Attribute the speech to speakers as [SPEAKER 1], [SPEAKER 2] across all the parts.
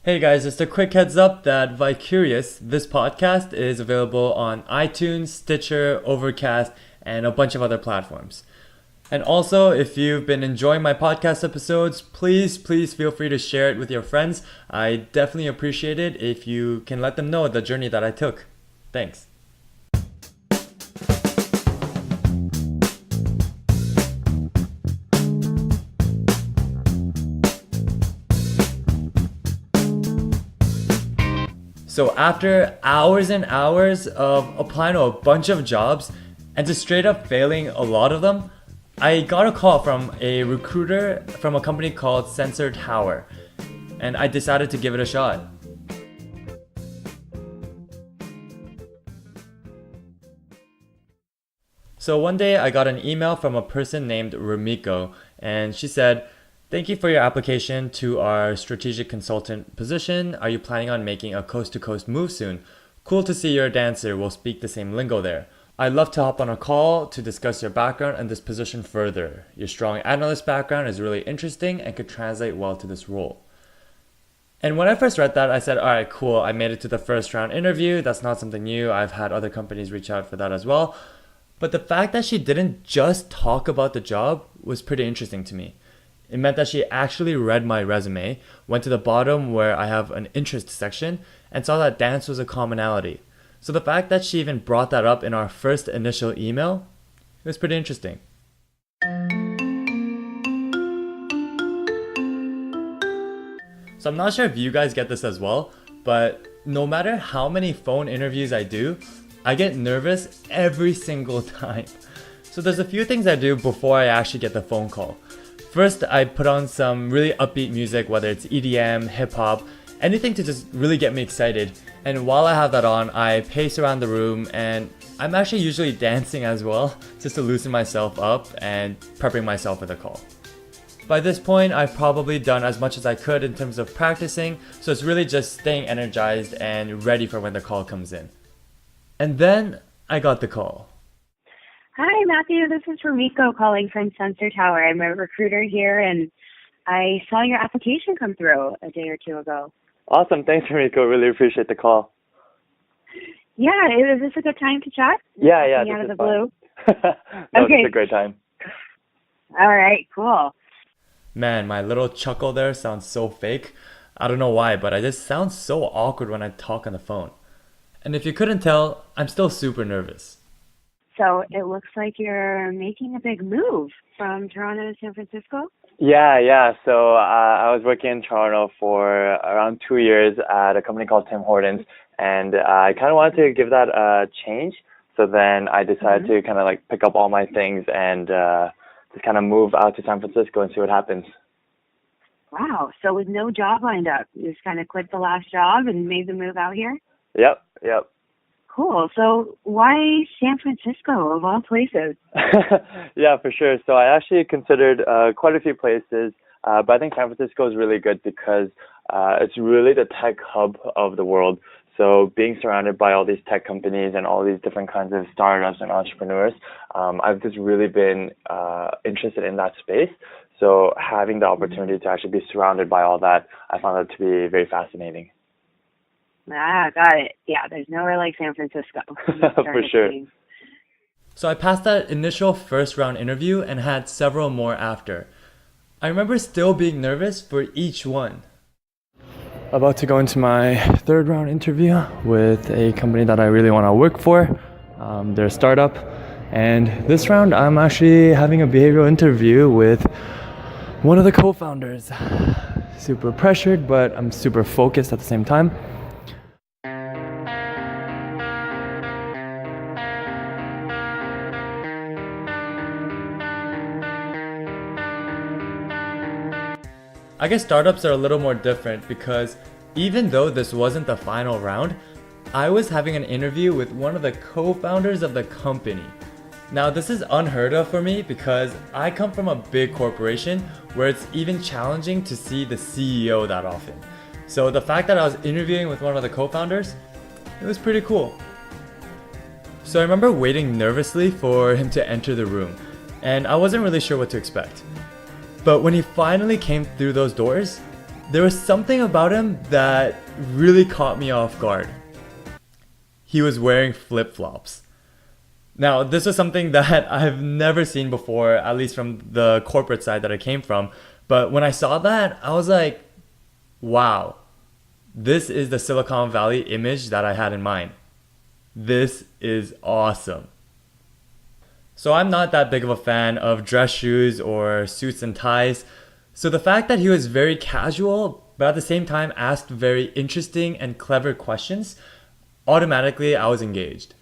[SPEAKER 1] Hey guys, just a quick heads up that Vicurious, this podcast, is available on iTunes, Stitcher, Overcast, and a bunch of other platforms. And also, if you've been enjoying my podcast episodes, please feel free to share it with your friends. I definitely appreciate it if you can let them know the journey that I took. Thanks. So after hours and hours of applying to a bunch of jobs and just straight up failing a lot of them, I got a call from a recruiter from a company called Sensor Tower, and I decided to give it a shot. So one day I got an email from a person named Rumiko, and she said, "Thank you for your application to our strategic consultant position. Are you planning on making a coast-to-coast move soon? Cool to see you're a dancer. We'll speak the same lingo there. I'd love to hop on a call to discuss your background and this position further. Your strong analyst background is really interesting and could translate well to this role." And when I first read that, I said, all right, cool. I made it to the first round interview. That's not something new. I've had other companies reach out for that as well. But the fact that she didn't just talk about the job was pretty interesting to me. It meant that she actually read my resume, went to the bottom where I have an interest section, and saw that dance was a commonality. So the fact that she even brought that up in our first initial email, it was pretty interesting. So I'm not sure if you guys get this as well, but no matter how many phone interviews I do, I get nervous every single time. So there's a few things I do before I actually get the phone call. First, I put on some really upbeat music, whether it's EDM, hip hop, anything to just really get me excited. And while I have that on, I pace around the room, and I'm actually usually dancing as well, just to loosen myself up and prepping myself for the call. By this point, I've probably done as much as I could in terms of practicing, so it's really just staying energized and ready for when the call comes in. And then I got the call.
[SPEAKER 2] Hi, Matthew. This is Rumiko calling from Sensor Tower. I'm a recruiter here, and I saw your application come through a day or two ago.
[SPEAKER 3] Awesome. Thanks, Enrico. Really appreciate the call.
[SPEAKER 2] Yeah, is this a good time to chat?
[SPEAKER 3] Yeah.
[SPEAKER 2] Out of the blue?
[SPEAKER 3] No,
[SPEAKER 2] okay.
[SPEAKER 3] It's a great time.
[SPEAKER 2] All right, cool.
[SPEAKER 1] Man, my little chuckle there sounds so fake. I don't know why, but I just sound so awkward when I talk on the phone. And if you couldn't tell, I'm still super nervous.
[SPEAKER 2] So it looks like you're making a big move from Toronto to San Francisco?
[SPEAKER 3] Yeah. So I was working in Toronto for around 2 years at a company called Tim Hortons, and I kind of wanted to give that a change. So then I decided to kind of like pick up all my things and just kind of move out to San Francisco and see what happens.
[SPEAKER 2] Wow. So with no job lined up, you just kind of quit the last job and made the move out here?
[SPEAKER 3] Yep.
[SPEAKER 2] Cool. So why San Francisco, of all places?
[SPEAKER 3] Yeah, for sure. So I actually considered quite a few places, but I think San Francisco is really good because it's really the tech hub of the world. So being surrounded by all these tech companies and all these different kinds of startups and entrepreneurs, I've just really been interested in that space. So having the opportunity to actually be surrounded by all that, I found that to be very fascinating.
[SPEAKER 2] Got it. Yeah, there's nowhere like San Francisco.
[SPEAKER 3] For sure.
[SPEAKER 1] So I passed that initial first round interview and had several more after. I remember still being nervous for each one. About to go into my third round interview with a company that I really want to work for. They're a startup. And this round I'm actually having a behavioral interview with one of the co-founders. Super pressured, but I'm super focused at the same time. I guess startups are a little more different because even though this wasn't the final round, I was having an interview with one of the co-founders of the company. Now this is unheard of for me because I come from a big corporation where it's even challenging to see the CEO that often. So the fact that I was interviewing with one of the co-founders, it was pretty cool. So I remember waiting nervously for him to enter the room, and I wasn't really sure what to expect. But when he finally came through those doors, there was something about him that really caught me off guard. He was wearing flip-flops. Now, this was something that I've never seen before, at least from the corporate side that I came from. But when I saw that, I was like, wow, this is the Silicon Valley image that I had in mind. This is awesome. So I'm not that big of a fan of dress shoes or suits and ties. So the fact that he was very casual, but at the same time asked very interesting and clever questions, automatically I was engaged.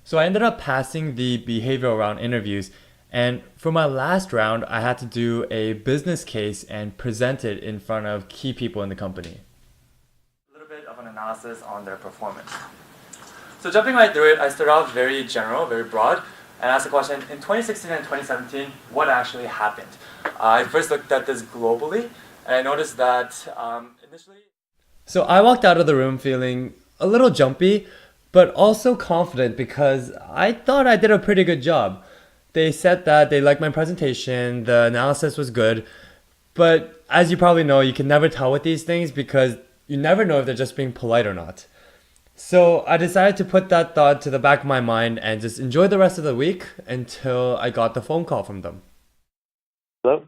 [SPEAKER 1] So I ended up passing the behavioral round interviews, and for my last round, I had to do a business case and present it in front of key people in the company. A little bit of an analysis on their performance. So jumping right through it, I started off very general, very broad, and asked the question, in 2016 and 2017, what actually happened? I first looked at this globally, and I noticed that initially... So I walked out of the room feeling a little jumpy, but also confident because I thought I did a pretty good job. They said that they liked my presentation, the analysis was good, but as you probably know, you can never tell with these things because you never know if they're just being polite or not. So I decided to put that thought to the back of my mind and just enjoy the rest of the week until I got the phone call from them.
[SPEAKER 3] Hello?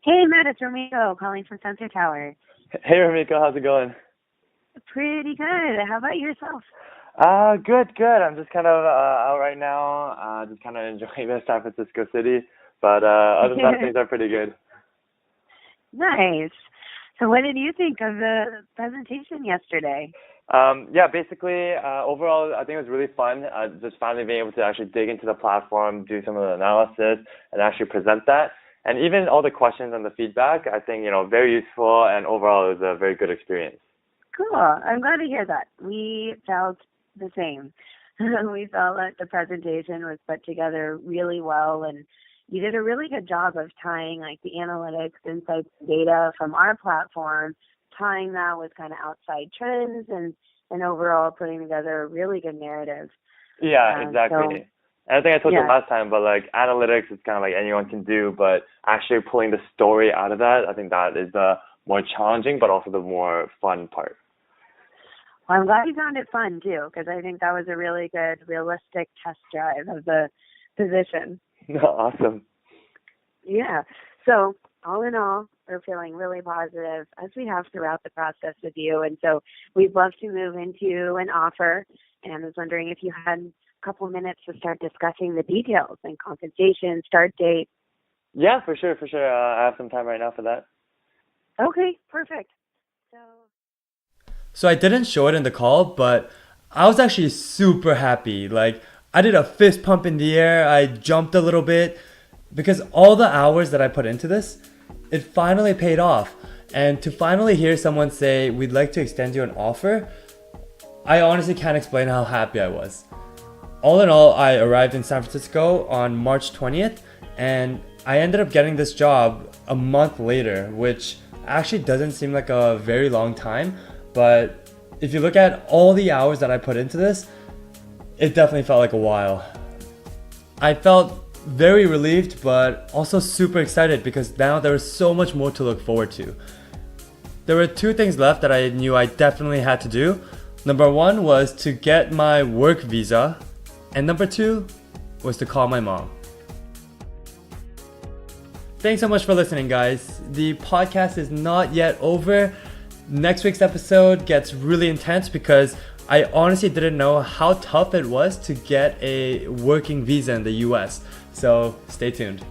[SPEAKER 2] Hey, Matt, it's Romeo calling from Sensor Tower.
[SPEAKER 3] Hey, Ramiko, how's it going?
[SPEAKER 2] Pretty good. How about yourself?
[SPEAKER 3] Good. I'm just kind of out right now, just kind of enjoying the San Francisco city. But other than that, things are pretty good.
[SPEAKER 2] Nice. So what did you think of the presentation yesterday?
[SPEAKER 3] Basically, overall, I think it was really fun. Just finally being able to actually dig into the platform, do some of the analysis, and actually present that. And even all the questions and the feedback, I think, very useful, and overall, it was a very good experience.
[SPEAKER 2] Cool. I'm glad to hear that. We felt the same. We felt that the presentation was put together really well, and you did a really good job of tying like the analytics, insights, data from our platform, tying that with kind of outside trends and overall putting together a really good narrative.
[SPEAKER 3] Yeah, exactly. And I think I told you last time, but like analytics is kind of like anyone can do, but actually pulling the story out of that, I think that is the more challenging, but also the more fun part.
[SPEAKER 2] Well, I'm glad you found it fun too, because I think that was a really good, realistic test drive of the position.
[SPEAKER 3] Awesome.
[SPEAKER 2] Yeah. So all in all, we're feeling really positive, as we have throughout the process with you. And so we'd love to move into an offer. And I was wondering if you had a couple minutes to start discussing the details and compensation, start date.
[SPEAKER 3] Yeah, for sure. I have some time right now for that.
[SPEAKER 2] Okay, perfect.
[SPEAKER 1] So I didn't show it in the call, but I was actually super happy. Like, I did a fist pump in the air, I jumped a little bit, because all the hours that I put into this, it finally paid off. And to finally hear someone say, we'd like to extend you an offer, I honestly can't explain how happy I was. All in all, I arrived in San Francisco on March 20th, and I ended up getting this job a month later, which actually doesn't seem like a very long time. But if you look at all the hours that I put into this, it definitely felt like a while. I felt very relieved, but also super excited because now there was so much more to look forward to. There were two things left that I knew I definitely had to do. Number one was to get my work visa, and number two was to call my mom. Thanks so much for listening, guys. The podcast is not yet over. Next week's episode gets really intense because I honestly didn't know how tough it was to get a working visa in the US. So stay tuned.